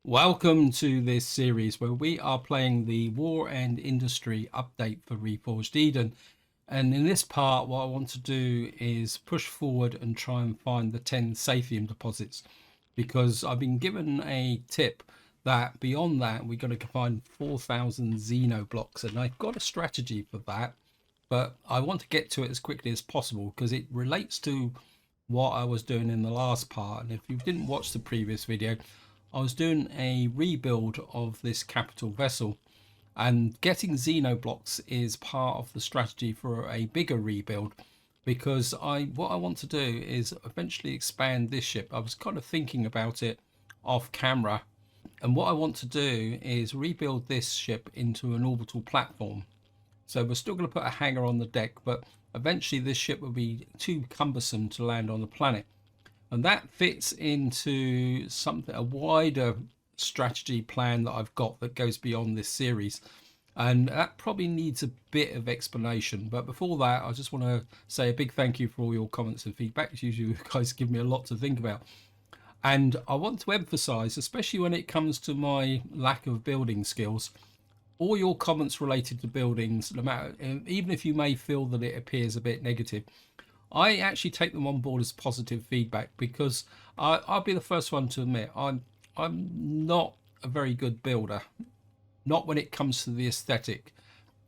Welcome to this series where we are playing the War and Industry update for Reforged Eden. And in this part, what I want to do is push forward and try and find the 10 Sathium deposits, because I've been given a tip that beyond that, we're going to find 4,000 Xeno blocks. And I've got a strategy for that, but I want to get to it as quickly as possible because it relates to what I was doing in the last part. And if you didn't watch the previous video, I was doing a rebuild of this capital vessel, and getting xenoblocks is part of the strategy for a bigger rebuild, because what I want to do is eventually expand this ship. I was kind of thinking about it off camera, and what I want to do is rebuild this ship into an orbital platform. So we're still going to put a hangar on the deck, but eventually this ship will be too cumbersome to land on the planet. And that fits into a wider strategy plan that I've got that goes beyond this series. And that probably needs a bit of explanation. But before that, I just want to say a big thank you for all your comments and feedback. It's usually you guys give me a lot to think about. And I want to emphasize, especially when it comes to my lack of building skills, all your comments related to buildings, no matter, even if you may feel that it appears a bit negative, I actually take them on board as positive feedback, because I'll be the first one to admit I'm not a very good builder, not when it comes to the aesthetic.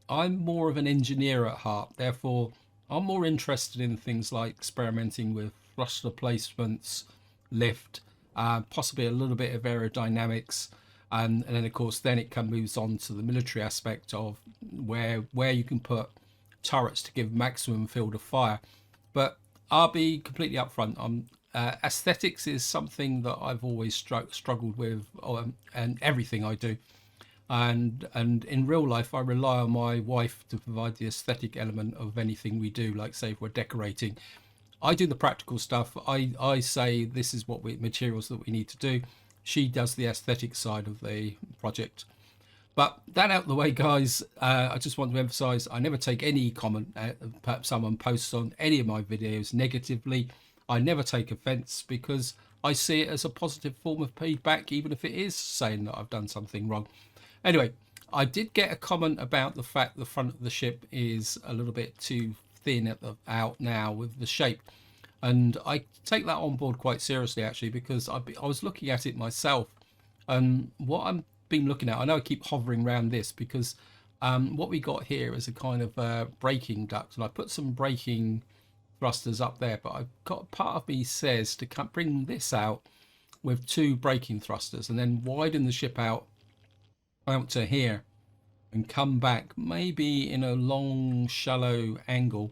I'm more of an engineer at heart, therefore I'm more interested in things like experimenting with thruster placements, lift, possibly a little bit of aerodynamics, and then of course then it moves on to the military aspect of where you can put turrets to give maximum field of fire. But I'll be completely upfront. Aesthetics is something that I've always struggled with, and everything I do. And in real life, I rely on my wife to provide the aesthetic element of anything we do. Like, say, if we're decorating, I do the practical stuff. I say this is what materials that we need to do. She does the aesthetic side of the project. But that out of the way, guys, I just want to emphasize I never take any comment. Perhaps someone posts on any of my videos negatively. I never take offense, because I see it as a positive form of feedback, even if it is saying that I've done something wrong. Anyway, I did get a comment about the fact the front of the ship is a little bit too thin out now with the shape. And I take that on board quite seriously, actually, because I was looking at it myself. And what I'm been looking at, I know I keep hovering around this, because what we got here is a kind of braking duct, and I put some braking thrusters up there, but I've got part of me says to bring this out with two braking thrusters and then widen the ship out to here and come back maybe in a long shallow angle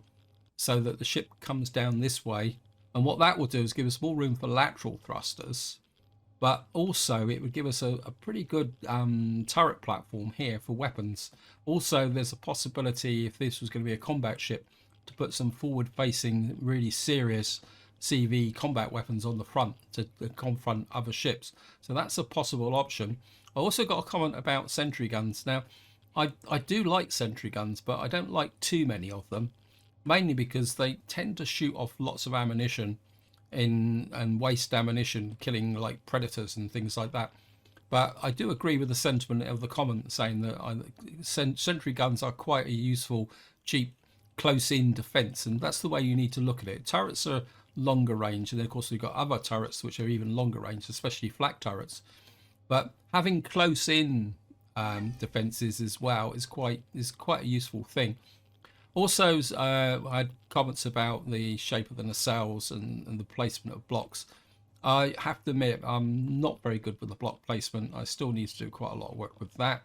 so that the ship comes down this way. And what that will do is give us more room for lateral thrusters, but also it would give us a pretty good turret platform here for weapons. Also, there's a possibility, if this was going to be a combat ship, to put some forward facing really serious CV combat weapons on the front to confront other ships. So that's a possible option. I also got a comment about sentry guns. Now, I do like sentry guns, but I don't like too many of them, mainly because they tend to shoot off lots of ammunition and waste ammunition, killing like predators and things like that. But I do agree with the sentiment of the comment saying that sentry guns are quite a useful, cheap, close-in defense, and that's the way you need to look at it. Turrets are longer range, and then of course we've got other turrets which are even longer range, especially flak turrets. But having close-in defenses as well is quite a useful thing. Also, I had comments about the shape of the nacelles and the placement of blocks. I have to admit, I'm not very good with the block placement. I still need to do quite a lot of work with that.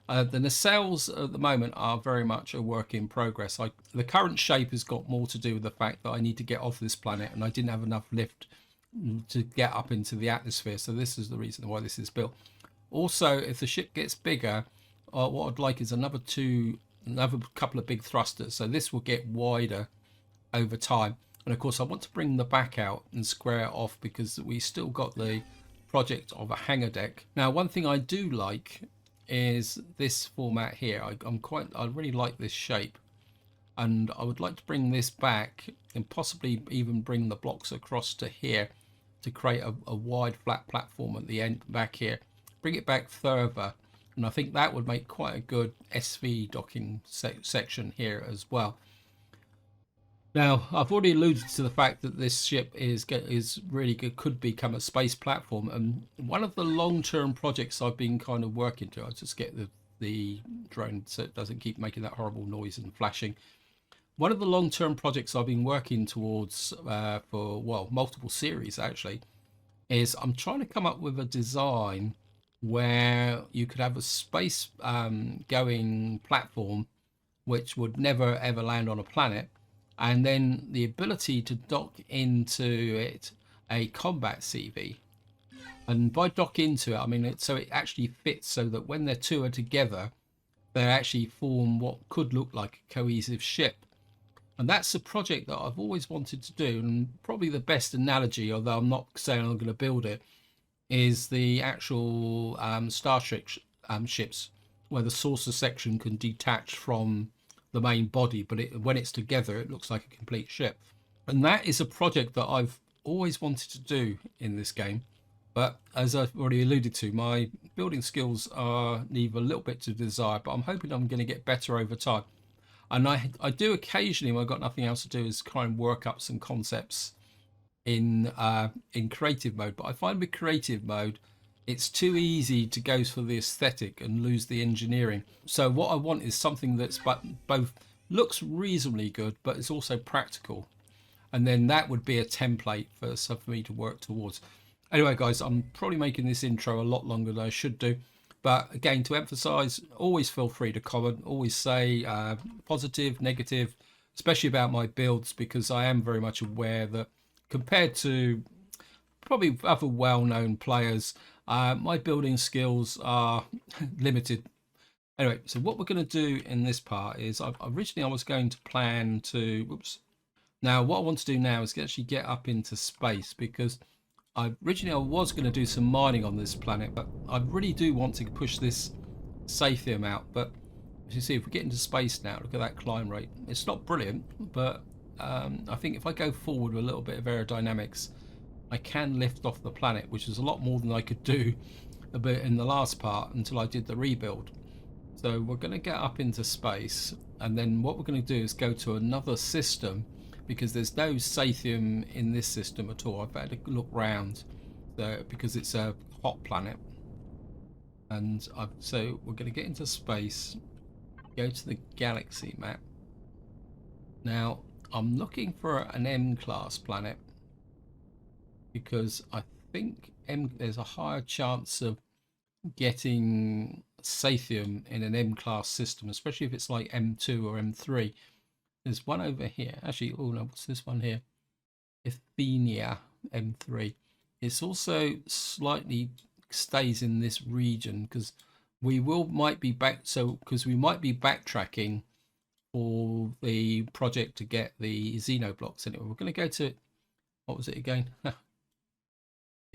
The nacelles at the moment are very much a work in progress. The current shape has got more to do with the fact that I need to get off this planet, and I didn't have enough lift to get up into the atmosphere. So this is the reason why this is built. Also, if the ship gets bigger, what I'd like is another couple of big thrusters, so this will get wider over time. And of course I want to bring the back out and square it off, because we still got the project of a hangar deck. Now, one thing I do like is this format here. I really like this shape, and I would like to bring this back and possibly even bring the blocks across to here to create a wide flat platform at the end back here, bring it back further, and I think that would make quite a good SV docking section here as well. Now, I've already alluded to the fact that this ship is really good, could become a space platform, and one of the long-term projects I've been kind of working to. I'll just get the drone so it doesn't keep making that horrible noise and flashing. One of the long-term projects I've been working towards for, well, multiple series actually, is I'm trying to come up with a design where you could have a space going platform which would never ever land on a planet, and then the ability to dock into it a combat CV. And by dock into it, I mean so it actually fits so that when the two are together, they actually form what could look like a cohesive ship. And that's a project that I've always wanted to do, and probably the best analogy, although I'm not saying I'm going to build it, is the actual Starship ships, where the saucer section can detach from the main body, but when it's together, it looks like a complete ship. And that is a project that I've always wanted to do in this game. But as I've already alluded to, my building skills leave a little bit to desire, but I'm hoping I'm going to get better over time. And I do occasionally, when I've got nothing else to do, is try and work up some concepts in creative mode. But I find with creative mode, it's too easy to go for the aesthetic and lose the engineering. So what I want is something that's both looks reasonably good, but it's also practical. And then that would be a template for me to work towards. Anyway, guys, I'm probably making this intro a lot longer than I should do. But again, to emphasize, always feel free to comment, always say positive, negative, especially about my builds, because I am very much aware that compared to probably other well-known players, my building skills are limited. Anyway, so what we're going to do in this part is originally I was going to plan to, whoops. Now what I want to do now is actually get up into space, because originally I was going to do some mining on this planet, but I really do want to push this Sathium out. But as you see, if we get into space now, look at that climb rate. It's not brilliant, but I think if I go forward with a little bit of aerodynamics, I can lift off the planet, which is a lot more than I could do a bit in the last part until I did the rebuild. So we're going to get up into space, and then what we're going to do is go to another system, because there's no Sathium in this system at all. I've had to look round because it's a hot planet. And so we're going to get into space, go to the galaxy map. Now I'm looking for an M-class planet, because I think there's a higher chance of getting Sathium in an M-class system, especially if it's like M2 or M3. There's one over here. Actually, oh no, what's this one here? Athenia M3. It's also slightly stays in this region, because we might be backtracking for the project to get the Xenoblocks. Anyway, we're going to go to, what was it again?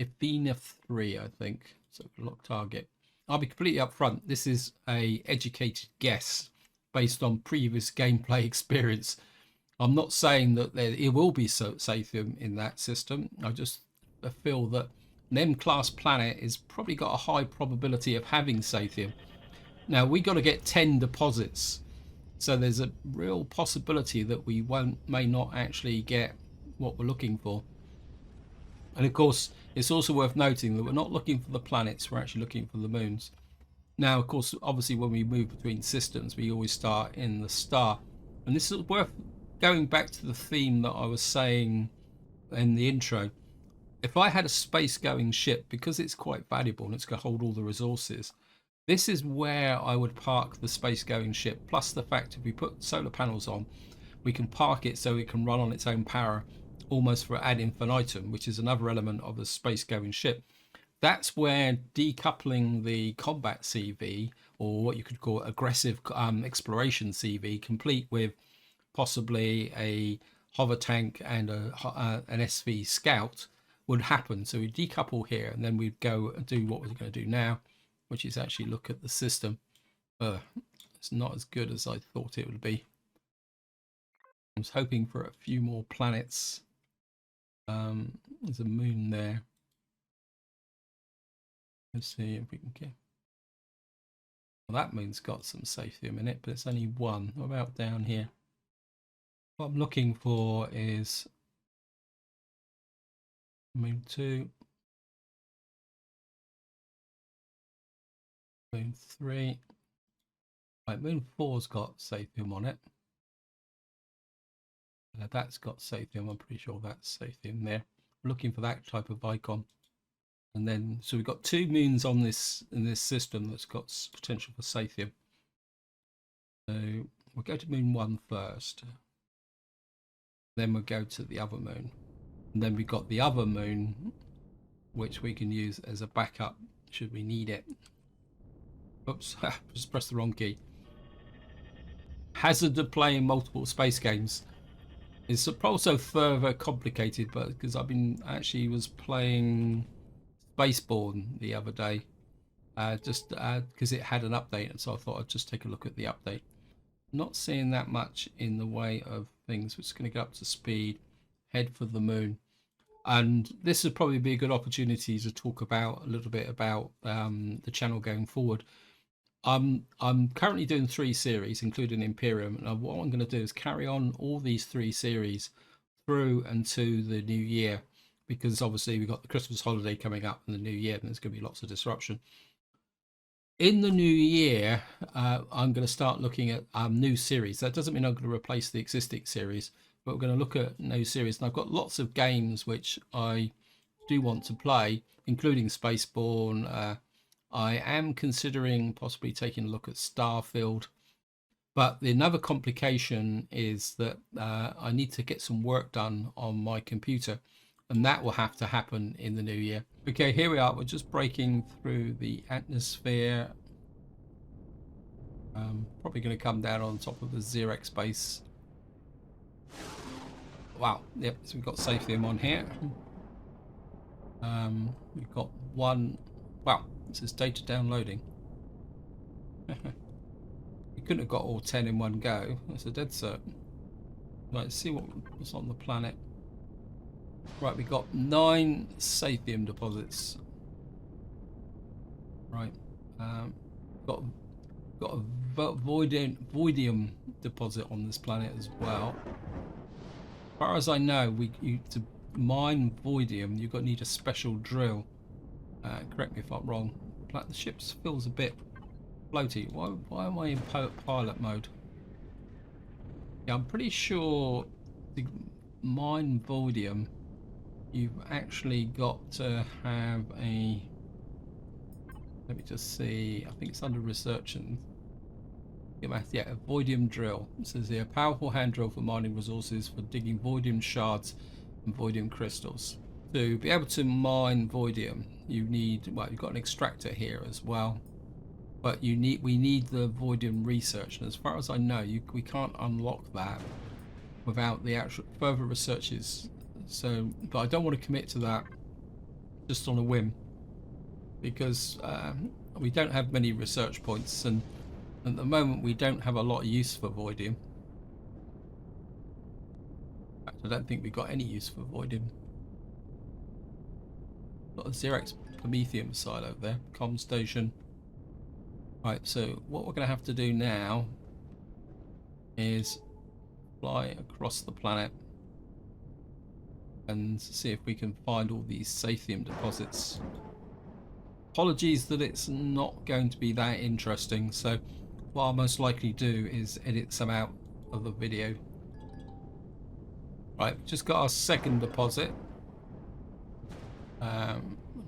Athenia 3, I think. So lock target. I'll be completely upfront. This is a educated guess based on previous gameplay experience. I'm not saying that it will be Sathium in that system. I just feel that an M-class planet is probably got a high probability of having Sathium. Now we got to get 10 deposits, so there's a real possibility that we may not actually get what we're looking for. And of course, it's also worth noting that we're not looking for the planets, we're actually looking for the moons. Now, of course, obviously when we move between systems, we always start in the star. And this is worth going back to the theme that I was saying in the intro. If I had a space-going ship, because it's quite valuable and it's going to hold all the resources, this is where I would park the space-going ship. Plus the fact if we put solar panels on, we can park it so it can run on its own power almost for ad infinitum, which is another element of a space-going ship. That's where decoupling the combat CV, or what you could call aggressive exploration CV, complete with possibly a hover tank and an SV scout, would happen. So we decouple here, and then we'd go and do what we're going to do now, which is actually look at the system. It's not as good as I thought it would be. I was hoping for a few more planets. There's a moon there. Let's see if we can get. Well, that moon's got some Sathium in it, but it's only one. What about down here? What I'm looking for is moon 2, moon 3. Right, moon 4's got Sathium on it. That's got Sathium. I'm pretty sure that's Sathium there. I'm looking for that type of icon. And then, so we've got 2 moons on this in this system that's got potential for Sathium. So we'll go to moon 1 first. Then we'll go to the other moon. And then we've got the other moon, which we can use as a backup should we need it. Oops, just pressed the wrong key. Hazard of playing multiple space games. It's also further complicated, but because I was playing Spaceborne the other day, just because it had an update, and so I thought I'd just take a look at the update. Not seeing that much in the way of things. We're just going to go up to speed, head for the moon, and this would probably be a good opportunity to talk about a little bit about the channel going forward. I'm currently doing 3 series, including Empyrion, and what I'm going to do is carry on all these 3 series through into the new year, because obviously we've got the Christmas holiday coming up in the new year, and there's going to be lots of disruption. In the new year, I'm going to start looking at new series. That doesn't mean I'm going to replace the existing series, but we're going to look at new series. And I've got lots of games which I do want to play, including Spaceborne. I am considering possibly taking a look at Starfield. But another complication is that I need to get some work done on my computer, and that will have to happen in the new year. Okay, here we are. We're just breaking through the atmosphere. Probably going to come down on top of the Xerex base. Wow, yep, so we've got Sathium on here. We've got one. Wow, it says data downloading. You couldn't have got all 10 in one go. That's a dead cert. Right, let's see what's on the planet. Right, we've got 9 Sathium deposits. Right, got a voidium deposit on this planet as well. As far as I know, to mine voidium, you've got to need a special drill. Correct me if I'm wrong. The ship feels a bit floaty. Why am I in pilot mode? Yeah, I'm pretty sure to mine voidium, you've actually got to have a. Let me just see. I think it's under research and. Yeah, a voidium drill. It says here, powerful hand drill for mining resources for digging voidium shards and voidium crystals. To be able to mine voidium, you need, well, you've got an extractor here as well, but we need the voidium research, and as far as I know, we can't unlock that without the actual further researches. So, but I don't want to commit to that just on a whim, because we don't have many research points, and at the moment we don't have a lot of use for voidium. In fact, I don't think we've got any use for voidium. Got a Xerex Prometheum silo there, comm station. Right, so what we're going to have to do now is fly across the planet and see if we can find all these Sathium deposits. Apologies that it's not going to be that interesting, so what I'll most likely do is edit some out of the video. Right, just got our second deposit.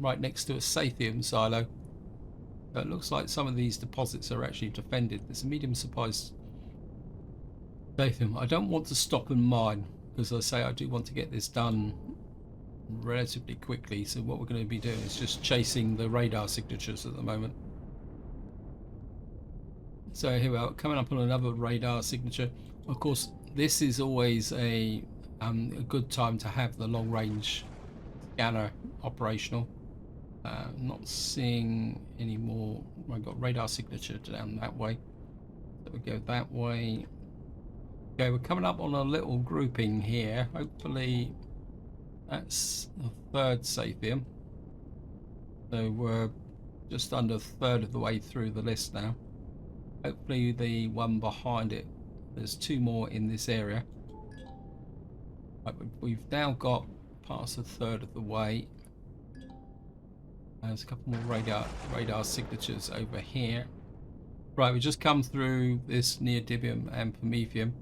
Right next to a Sathium silo. So it looks like some of these deposits are actually defended. There's a medium sized Sathium. I don't want to stop and mine, because I say I do want to get this done relatively quickly. So what we're going to be doing is just chasing the radar signatures at the moment. So here we are, coming up on another radar signature. Of course, this is always a good time to have the long range scanner operational. Not seeing any more. I've got radar signature down that way, so we go that way. Okay, we're coming up on a little grouping here. Hopefully that's the 3rd Sathium. So we're just under a third of the way through the list now. Hopefully the one behind it, there's 2 more in this area. Right, we've now got past a third of the way. There's a couple more radar signatures over here. Right, we just come through this neodymium and promethium,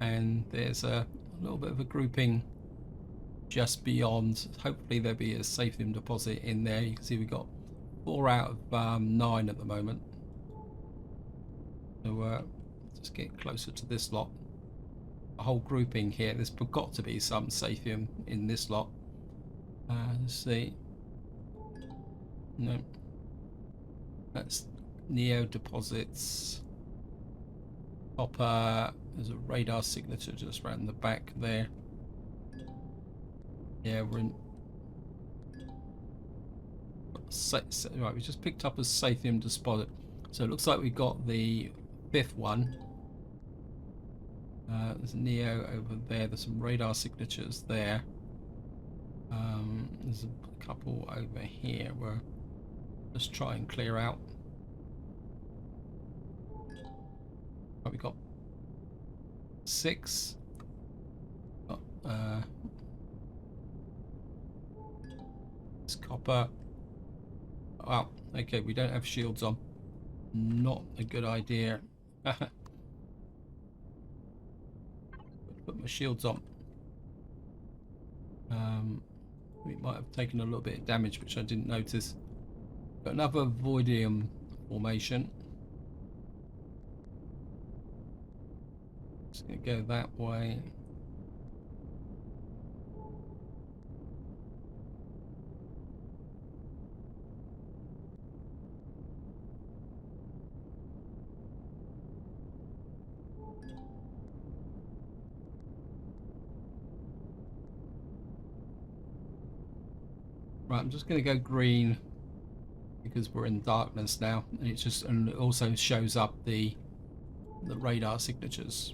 and there's a little bit of a grouping just beyond. Hopefully there'll be a Sathium deposit in there. You can see we've got 4 out of 9 at the moment. So just get closer to this lot. A whole grouping here. There's got to be some Sathium in this lot. Let's see. No. That's Neo deposits. Copper. There's a radar signature just around the back there. Yeah, we're in. Right, we just picked up a Sathium deposit. So it looks like we got the 5th one. There's a Neo over there. There's some radar signatures there. There's a couple over here where let's try and clear out. Oh, we got 6. It's copper. Wow. Okay, we don't have shields on. Not a good idea. Put my shields on. We might have taken a little bit of damage, which I didn't notice. Got another voidium formation. Just gonna go that way. Right, I'm just going to go green because we're in darkness now, and it just and it also shows up the radar signatures.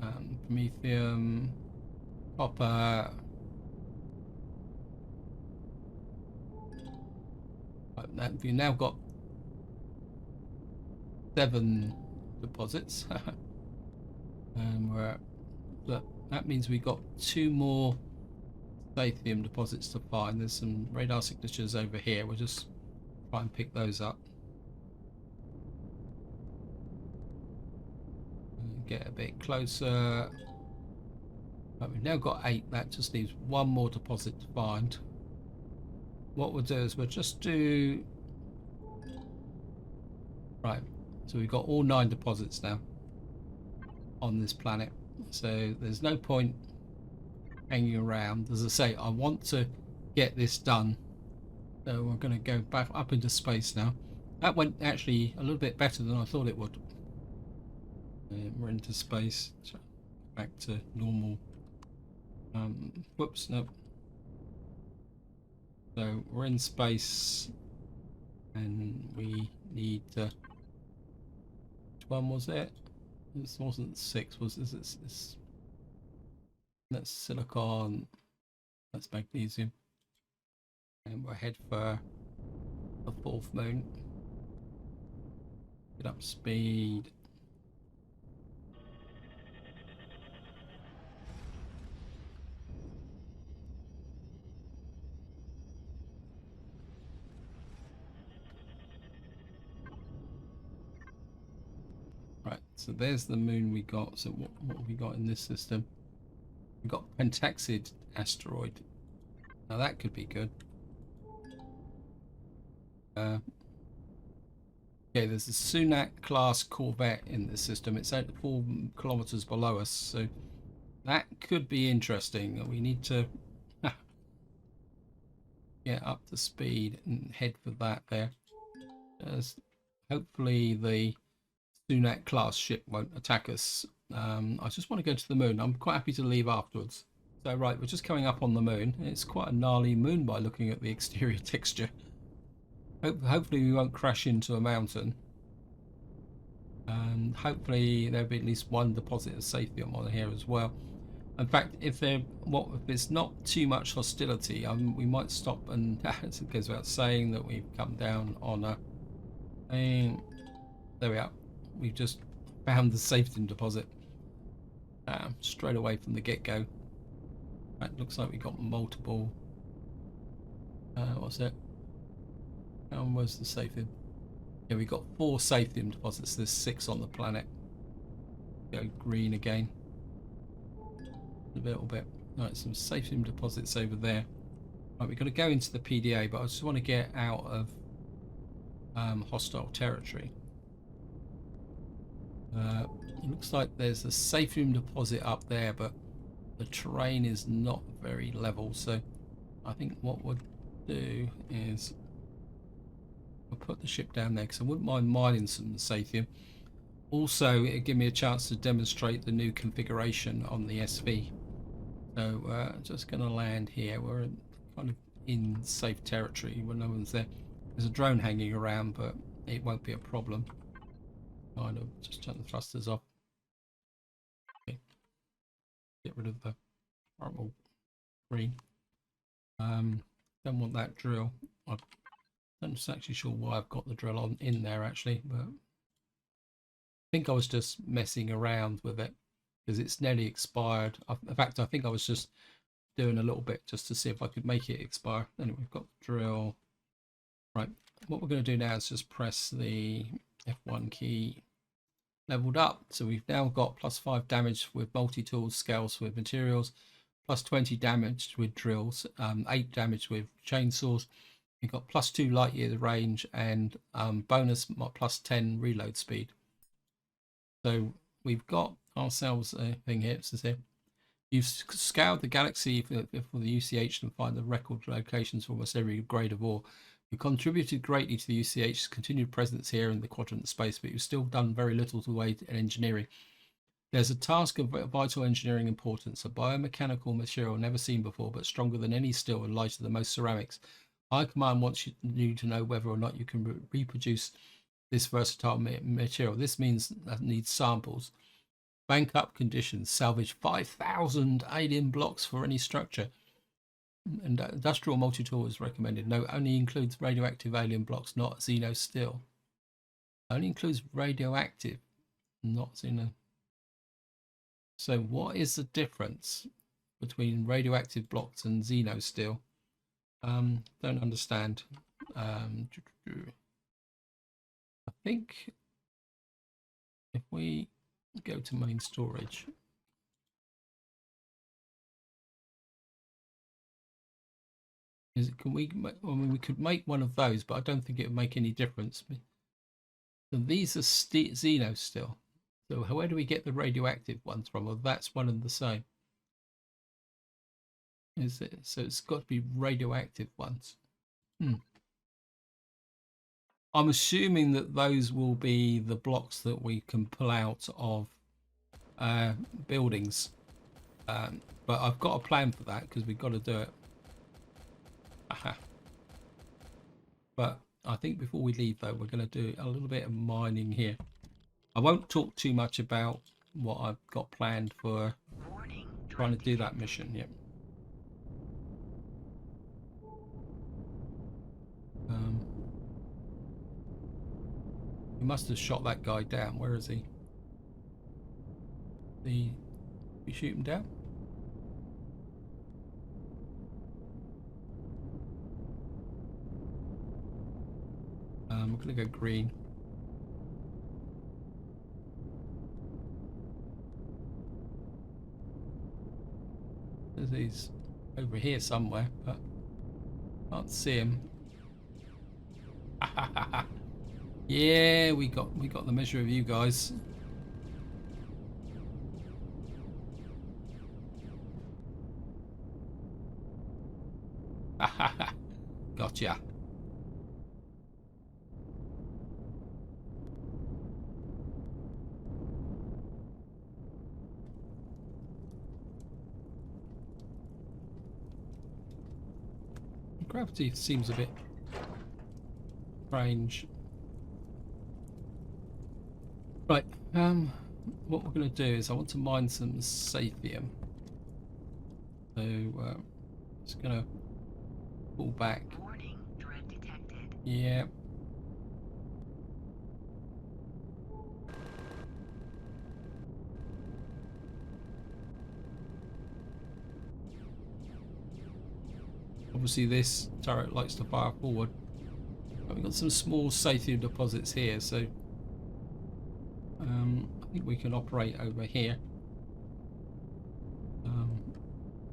Promethium, copper. Right, we've now got 7 deposits, and that means we've got 2 more Sathium deposits to find. There's some radar signatures over here. We'll just try and pick those up. Get a bit closer. Right, we've now got 8. That just leaves 1 more deposit to find. What we'll do is we'll just do... Right, so we've got all 9 deposits now on this planet. So there's no point hanging around. As I say, I want to get this done, so we're going to go back up into space now. That went actually a little bit better than I thought it would. We're into space, so back to normal. Whoops, no. So we're in space, and we need which one was it? This wasn't 6, was this? That's silicon, that's magnesium, and we'll head for the 4th moon. Get up speed. Right, so there's the moon we got. So what have we got in this system? We've got Pentaxid asteroid. Now that could be good. Okay, there's a Sunak class corvette in this system. It's 4 kilometers below us, so that could be interesting. We need to get up to speed and head for that there. Hopefully the Sunak class ship won't attack us. I just want to go to the moon. I'm quite happy to leave afterwards. So right, we're just coming up on the moon. It's quite a gnarly moon by looking at the exterior texture. Hopefully we won't crash into a mountain. And hopefully there'll be at least 1 deposit of Sathium on here as well. In fact, if there's not too much hostility, we might stop and it goes without saying that we've come down on a And there we are. We've just found the Sathium deposit straight away from the get-go. Right, looks like we got multiple. What's it? Where's the Sathium? Yeah, we got 4 Sathium deposits. There's 6 on the planet. Go green again. A little bit. Right, some Sathium deposits over there. Right, we're going to go into the PDA, but I just want to get out of hostile territory. It looks like there's a Sathium deposit up there, but the terrain is not very level. So I think what we'll do is we'll put the ship down there because I wouldn't mind mining some Sathium. Also, it'll give me a chance to demonstrate the new configuration on the SV. So just going to land here. We're kind of in safe territory when no one's there. There's a drone hanging around, but it won't be a problem. Kind of just turn the thrusters off. Okay. Get rid of the horrible green. Don't want that drill. I'm not actually sure why I've got the drill on in there actually, but I think I was just messing around with it because it's nearly expired. In fact, I think I was just doing a little bit just to see if I could make it expire. Anyway, we've got the drill. Right, what we're going to do now is just press the F1 key. Leveled up, so we've now got +5 damage with multi-tools, scales with materials, +20 damage with drills, 8 damage with chainsaws. We've got +2 light year range and bonus +10 reload speed. So we've got ourselves a thing here. It says here, you've scoured the galaxy for the UCH and find the record locations for almost every grade of ore. You contributed greatly to the UCH's continued presence here in the quadrant space, but you've still done very little to aid in engineering. There's a task of vital engineering importance, a biomechanical material never seen before, but stronger than any steel and lighter than most ceramics. High Command wants you to know whether or not you can reproduce this versatile material. This means that needs samples. Bank up conditions. Salvage 5,000 alien blocks for any structure. And industrial multi-tool is recommended. No, only includes radioactive alien blocks, not xeno steel. Only includes radioactive, not xeno. So what is the difference between radioactive blocks and xeno steel? Don't understand. I think if we go to main storage, can we? I mean, we could make one of those, but I don't think it would make any difference. So these are xeno still. So where do we get the radioactive ones from? Well, that's one and the same. Is it? So it's got to be radioactive ones. I'm assuming that those will be the blocks that we can pull out of buildings. But I've got a plan for that because we've got to do it. Aha. But I think before we leave though, we're going to do a little bit of mining here. I won't talk too much about what I've got planned for trying to do that mission yet. He must have shot that guy down. Where is he? We shoot him down? We're going to go green. He's over here somewhere, but can't see him. Yeah, we got the measure of you guys. Gotcha. Gravity seems a bit strange. Right, what we're going to do is I want to mine some Sathium. So just going to pull back. Warning, threat detected. Yeah. obviously this turret likes to fire forward. But we've got some small Sathium deposits here, so I think we can operate over here.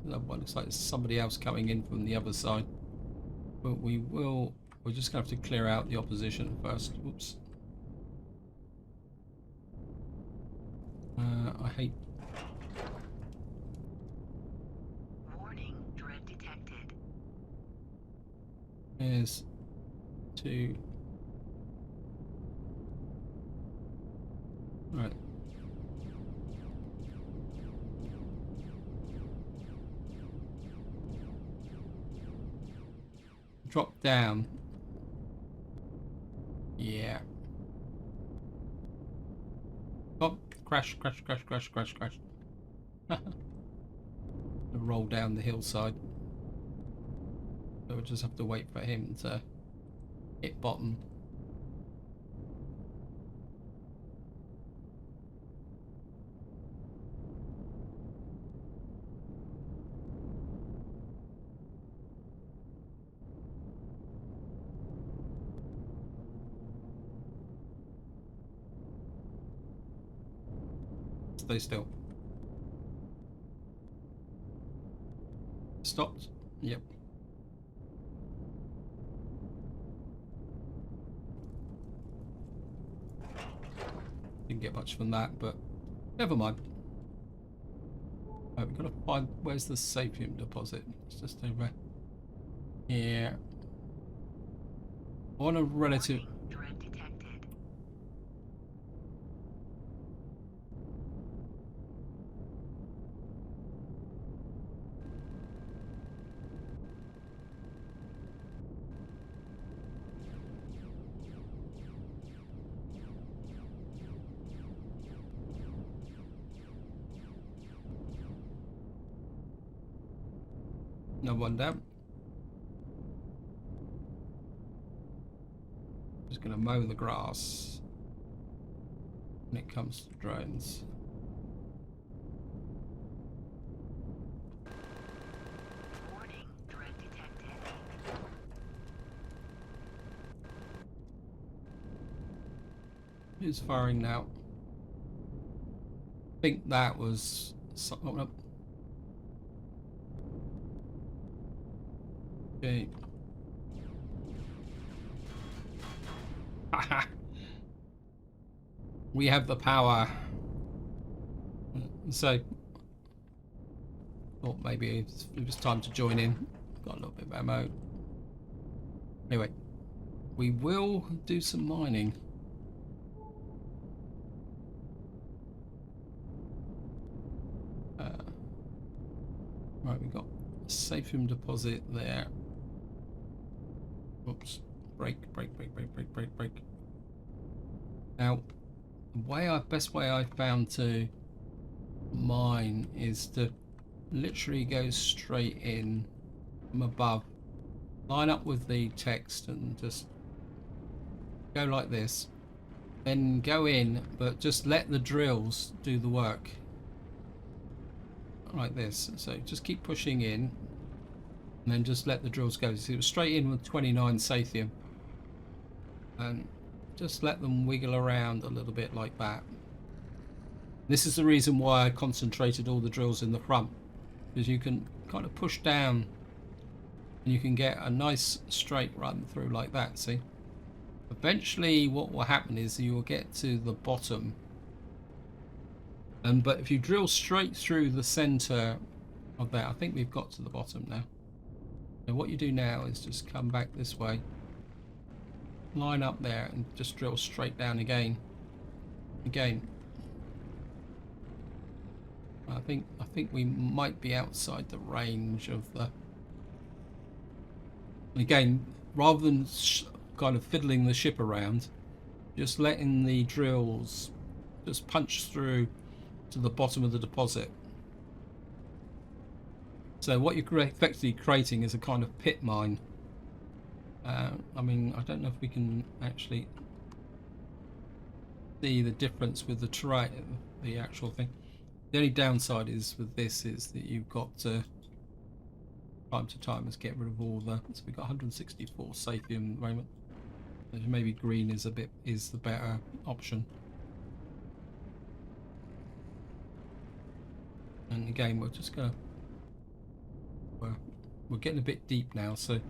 That one looks like there's somebody else coming in from the other side. But we're just going to have to clear out the opposition first. Whoops. I hate... Warning, dread detected. There's 2. Right. Drop down. Yeah. Oh, crash, crash, crash, crash, crash, crash. Roll down the hillside. So we'll just have to wait for him to hit bottom. Stay still. Stopped? Yep. Didn't get much from that, but never mind. Right, we've got to find... Where's the Sathium deposit? It's just over here. On a relative... Dread detected. No one down. Just gonna mow the grass when it comes to drones. Warning, dread detected. Who's firing now? I think that was something. Okay. We have the power. So, thought maybe it was time to join in. Got a little bit of ammo. Anyway, we will do some mining. Right, we've got a Sathium deposit there. Oops. Break. Now, the best way I found to mine is to literally go straight in from above. Line up with the text and just go like this. Then go in, but just let the drills do the work. Like this. So just keep pushing in. And then just let the drills go. So it was straight in with 29 Sathium. And just let them wiggle around a little bit like that. This is the reason why I concentrated all the drills in the front. Because you can kind of push down and you can get a nice straight run through like that, see? Eventually what will happen is you will get to the bottom. But if you drill straight through the center of that, I think we've got to the bottom now. So what you do now is just come back this way, line up there, and just drill straight down again. I think we might be outside the range of the. Again, rather than kind of fiddling the ship around, just letting the drills just punch through to the bottom of the deposit. So what you're effectively creating is a kind of pit mine. I mean, I don't know if we can actually see the difference with the terrain, the actual thing. The only downside is with this is that you've got to time to time is get rid of all the. So we've got 164 Sathium at the moment. So maybe green is the better option. And again, we're just gonna. We're getting a bit deep now, so we're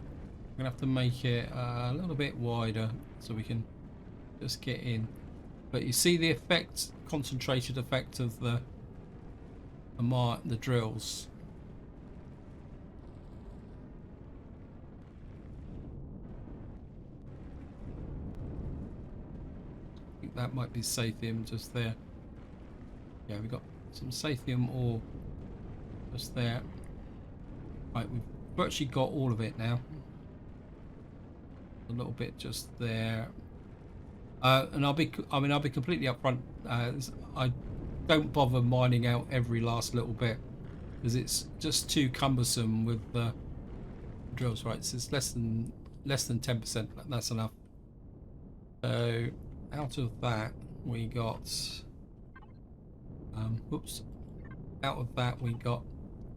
gonna have to make it a little bit wider so we can just get in. But you see the effect, concentrated effect of the drills. I think that might be Sathium just there. Yeah, we got some Sathium ore just there. Right, we've virtually got all of it now. A little bit just there. And I'll be completely upfront. I don't bother mining out every last little bit because it's just too cumbersome with the drills. Right, so it's less than 10%. That's enough. So out of that we got. Whoops. Out of that we got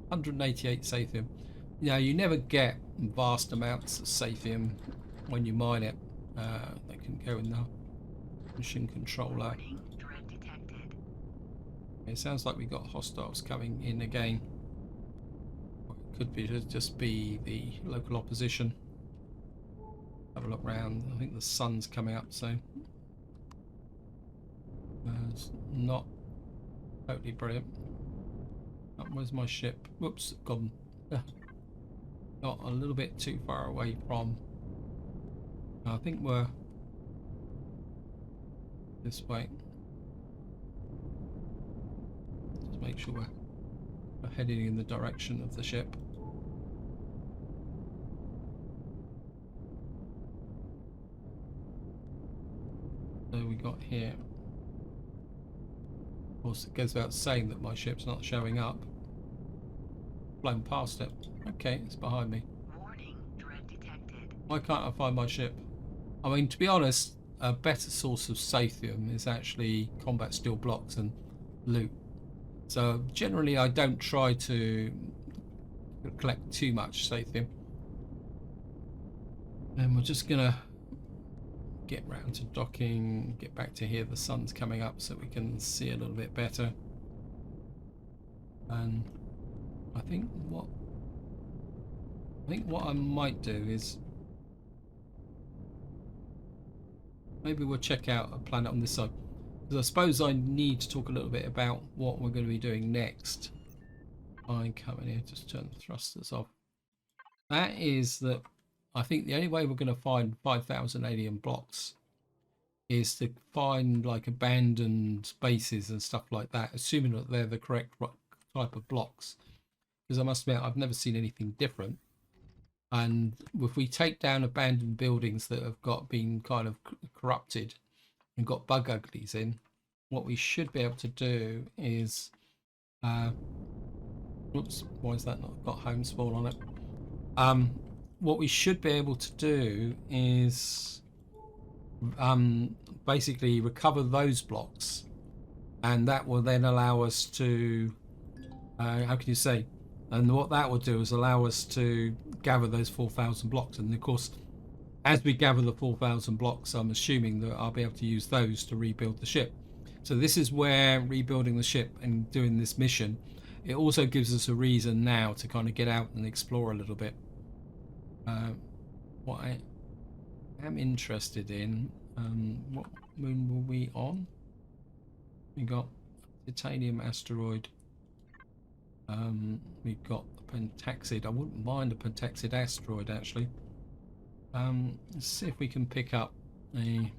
188 Sathium. Now you never get vast amounts of Sathium when you mine it. They can go in the mission controller. It sounds like we got hostiles coming in again. Or it could be just be the local opposition. Have a look around. I think the sun's coming up, so it's not totally brilliant. Oh, where's my ship? Whoops, gone. Got a little bit too far away from. I think we're this way. Just make sure we're heading in the direction of the ship. So we got here. Of course, it goes without saying that my ship's not showing up. Blown past it. Okay, it's behind me. Warning, dread detected. Why can't I find my ship? I mean, to be honest, a better source of Sathium is actually combat steel blocks and loot. So generally I don't try to collect too much Sathium. And we're just gonna get round to docking, get back to here. The sun's coming up so we can see a little bit better. And I think what I might do is maybe we'll check out a planet on this side, because I suppose I need to talk a little bit about what we're going to be doing next. I come in here, just turn the thrusters off. That is that I think the only way we're going to find 5,000 alien blocks is to find like abandoned bases and stuff like that, assuming that they're the correct type of blocks. Because I must admit, I've never seen anything different. And if we take down abandoned buildings that have been kind of corrupted and got bug uglies in, what we should be able to do is oops, why is that not got home spawn on it? What we should be able to do is basically recover those blocks, and that will then allow us to how can you say, and what that will do is allow us to gather those 4,000 blocks. And of course, as we gather the 4,000 blocks, I'm assuming that I'll be able to use those to rebuild the ship. So this is where rebuilding the ship and doing this mission, it also gives us a reason now to kind of get out and explore a little bit. What I am interested in, what moon were we on? We got titanium asteroid. We've got the Pentaxid. I wouldn't mind a Pentaxid asteroid actually. Let's see if we can pick up a.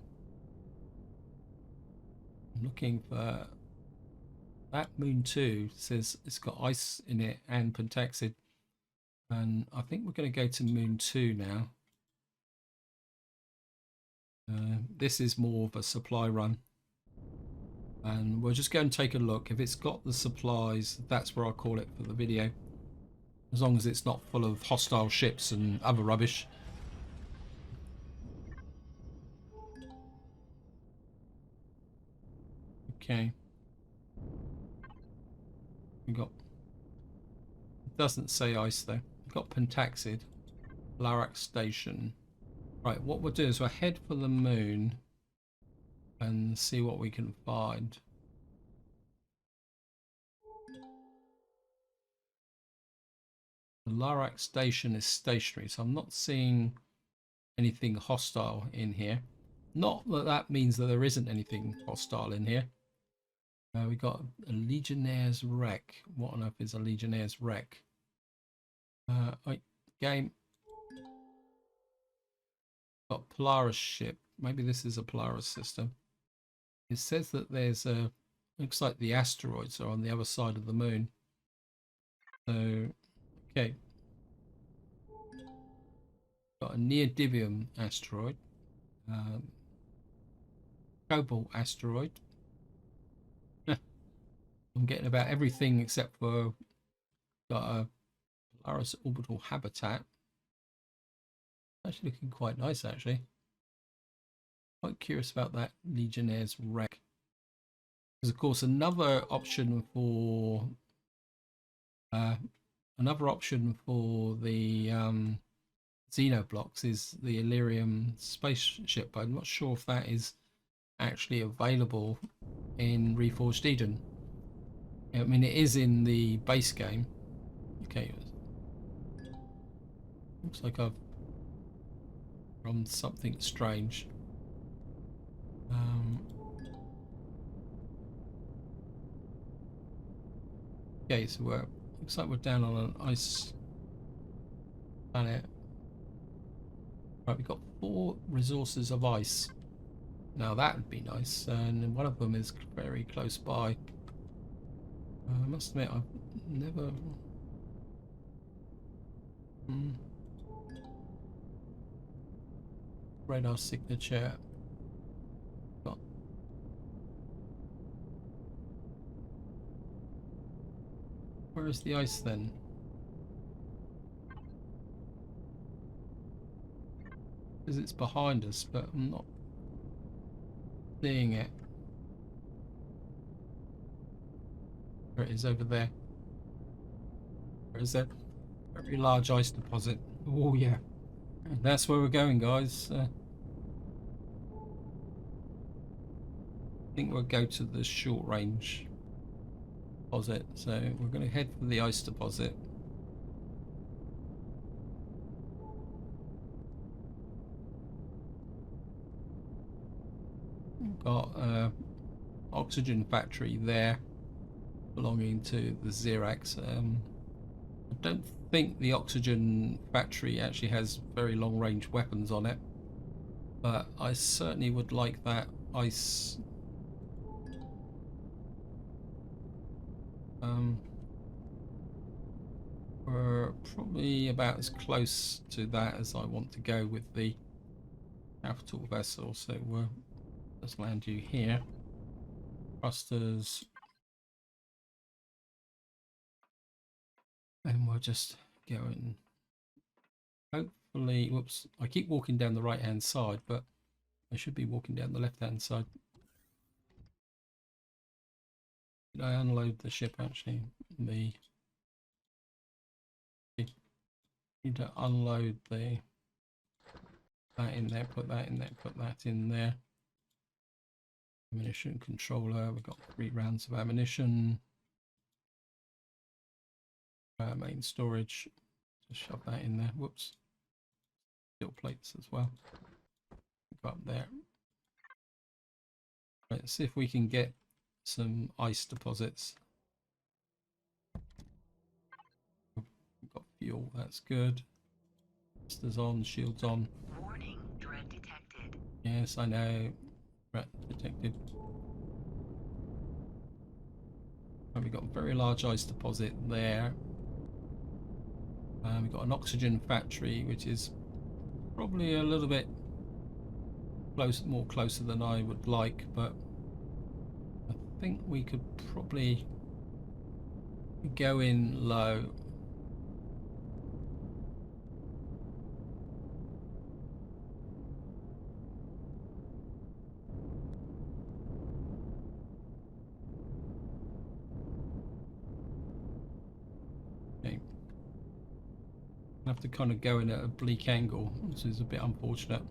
I'm looking for that moon 2. Says it's got ice in it and Pentaxid, and I think we're going to go to moon 2 now. This is more of a supply run. And we'll just go and take a look. If it's got the supplies, that's where I'll call it for the video. As long as it's not full of hostile ships and other rubbish. Okay. We got... It doesn't say ice though. got Pentaxid, Larak Station. Right, what we'll do is we'll head for the moon and see what we can find. The Larak Station is stationary, so I'm not seeing anything hostile in here. Not that that means that there isn't anything hostile in here. We got a Legionnaire's wreck. What on earth is a Legionnaire's wreck? Game. Got Polaris ship. Maybe this is a Polaris system. It says that there's a. Looks like the asteroids are on the other side of the moon. So, okay. Got a neodymium asteroid. Cobalt asteroid. I'm getting about everything except for got a Polaris orbital habitat. Actually looking quite nice, actually. Quite curious about that Legionnaire's wreck. Because of course another option for the Xenoblocks is the Illyrium spaceship, but I'm not sure if that is actually available in Reforged Eden. I mean, it is in the base game. Okay. Looks like I've run something strange. Okay, so looks like we're down on an ice planet. Right, we've got 4 resources of ice. Now that would be nice, and one of them is very close by. I must admit, I've never. Radar signature. Got. Where is the ice then? Because it's behind us, but I'm not seeing it. There it is over there. Where is that? Very large ice deposit. Oh yeah. And that's where we're going, guys. I think we'll go to the short range deposit. So we're going to head for the ice deposit. We've got oxygen factory there belonging to the Xerax. I don't think the oxygen factory actually has very long range weapons on it, but I certainly would like that ice. We're probably about as close to that as I want to go with the capital vessel, so let's land you here. Thrusters. And we'll just go and hopefully, whoops, I keep walking down the right hand side, but I should be walking down the left hand side. Did I unload the ship actually? Need to unload that in there, put that in there, put that in there. Ammunition controller, we've got 3 rounds of ammunition. Main storage, just shove that in there. Whoops. Steel plates as well. Go up there. Right, let's see if we can get some ice deposits. We've got fuel, that's good. Thrusters on, shields on. Warning, dread detected. Yes, I know. Threat detected. Right, we've got a very large ice deposit there. We've got an oxygen factory, which is probably a little bit more closer than I would like, but I think we could probably go in low. Okay. have to kind of go in at a bleak angle, which is a bit unfortunate.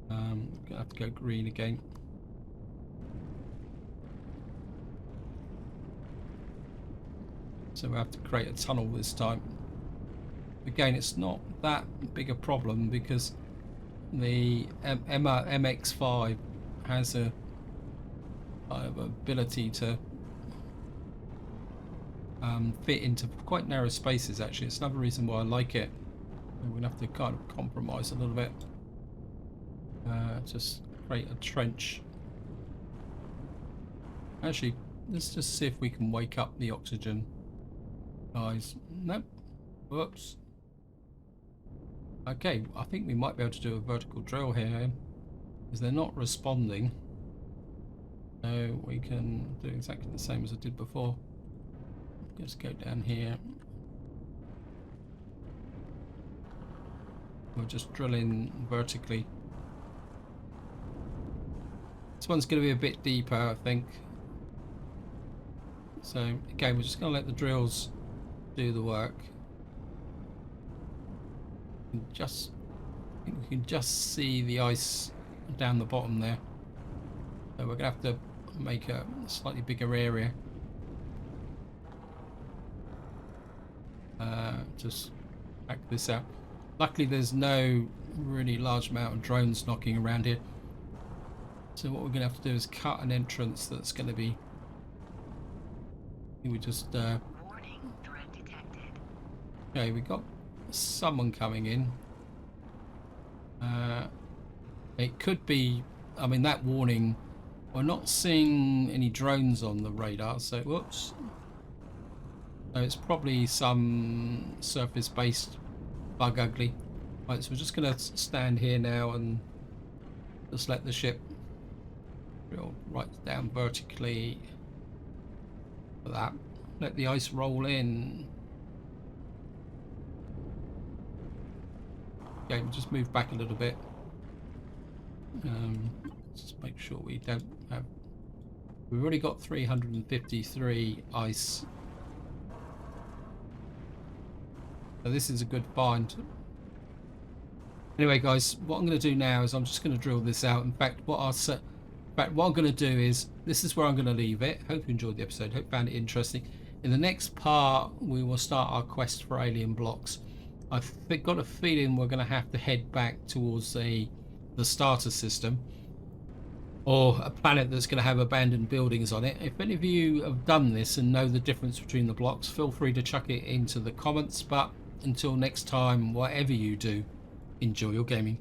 Gonna have to go green again. So we have to create a tunnel this time. Again, it's not that big a problem because the MX5 has a ability to fit into quite narrow spaces. Actually, it's another reason why I like it. We're gonna have to kind of compromise a little bit. Just create a trench. Actually, let's just see if we can wake up the oxygen guys. Nope. Whoops. Okay, I think we might be able to do a vertical drill here because they're not responding. So we can do exactly the same as I did before. Just go down here. We're just drilling vertically. This one's going to be a bit deeper, I think. So again, we're just going to let the drills do the work. I think we can just see the ice down the bottom there. So we're going to have to make a slightly bigger area. Just back this out. Luckily there's no really large amount of drones knocking around here. So what we're going to have to do is cut an entrance that's going to be... we just... Warning, threat detected. Okay, we got someone coming in. It could be... I mean, that warning... we're not seeing any drones on the radar, so... whoops. So it's probably some surface-based bug ugly. Right, so we're just going to stand here now and just let the ship drill right down vertically for that. Let the ice roll in. Okay, we'll just move back a little bit. Just make sure we don't have... we've already got 353 ice. So this is a good find. Anyway, guys, what I'm going to do now is I'm just going to drill this out. In fact, what I'm going to do is this is where I'm going to leave it. Hope you enjoyed the episode. Hope you found it interesting. In the next part, we will start our quest for alien blocks. I've got a feeling we're going to have to head back towards the starter system, or a planet that's going to have abandoned buildings on it. If any of you have done this and know the difference between the blocks, feel free to chuck it into the comments. But until next time, whatever you do, enjoy your gaming.